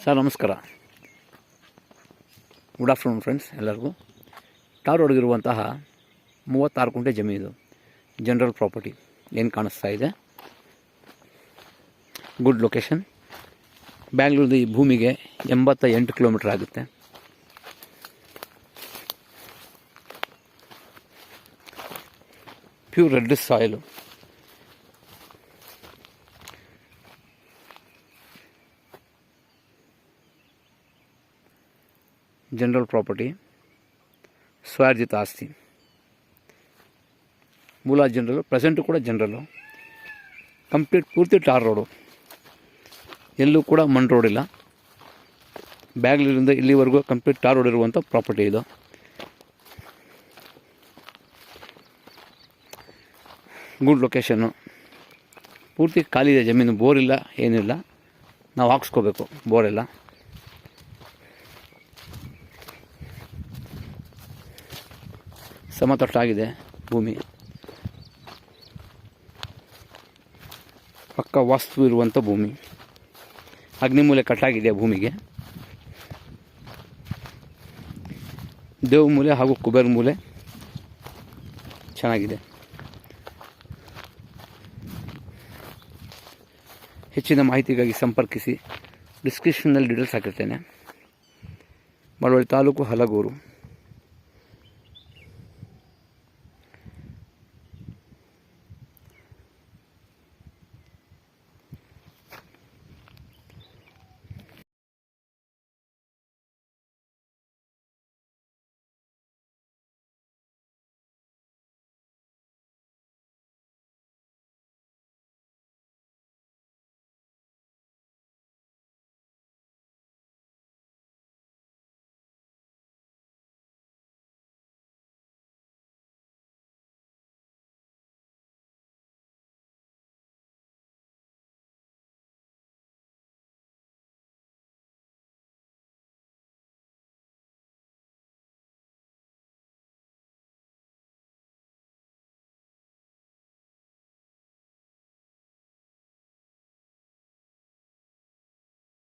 Sir ನಮಸ್ಕಾರ, good afternoon friends ಎಲ್ಲರಿಗೂ. ಟಾರ್ ರೋಡ್ಗಿರುವಂತಹ 36 ಗುಂಟೆ ಜಮೀನು ಜನರಲ್ ಪ್ರಾಪರ್ಟಿ ಏನು ಕಾಣಿಸ್ತಾ ಇದೆ. Good location. ಬ್ಯಾಂಗ್ಳೂರ್ದು ಈ ಭೂಮಿಗೆ 88 ಕಿಲೋಮೀಟ್ರ್ ಆಗುತ್ತೆ. Pure red soil. General property, ಸ್ವಾರ್ಜಿತ ಆಸ್ತಿ. ಮೂಲ ಜನರಲು, ಪ್ರೆಸೆಂಟು ಕೂಡ ಜನರಲು. ಕಂಪ್ಲೀಟ್ ಪೂರ್ತಿ ಟಾರ್ ರೋಡು, ಎಲ್ಲೂ ಕೂಡ ಮಣ್ಣು ರೋಡ್ ಇಲ್ಲ. ಬ್ಯಾಂಗ್ಳೂರಿಂದ ಇಲ್ಲಿವರೆಗೂ ಕಂಪ್ಲೀಟ್ ಟಾರ್ ರೋಡ್ ಇರುವಂಥ ಪ್ರಾಪರ್ಟಿ ಇದು. Good location. ಪೂರ್ತಿ ಖಾಲಿ ಇದೆ ಜಮೀನು, ಬೋರ್ ಇಲ್ಲ, ಏನಿಲ್ಲ. ನಾವು ಹಾಕ್ಸ್ಕೋಬೇಕು ಬೋರೆಲ್ಲ. ಸಮತಟ್ಟಾಗಿದೆ ಭೂಮಿ. ಪಕ್ಕ ವಾಸ್ತು ಇರುವಂಥ ಭೂಮಿ. ಅಗ್ನಿಮೂಲೆ ಕಟ್ಟಾಗಿದೆ ಭೂಮಿಗೆ. ದೇವ ಮೂಲೆ ಹಾಗೂ ಕುಬೇರ ಮೂಲೆ ಚೆನ್ನಾಗಿದೆ. ಹೆಚ್ಚಿನ ಮಾಹಿತಿಗಾಗಿ ಸಂಪರ್ಕಿಸಿ. ಡಿಸ್ಕ್ರಿಪ್ಷನ್ನಲ್ಲಿ ಡೀಟೇಲ್ಸ್ ಹಾಕಿರ್ತೇನೆ. ಮಳವಳ್ಳಿ ತಾಲೂಕು, ಹಲಗೂರು.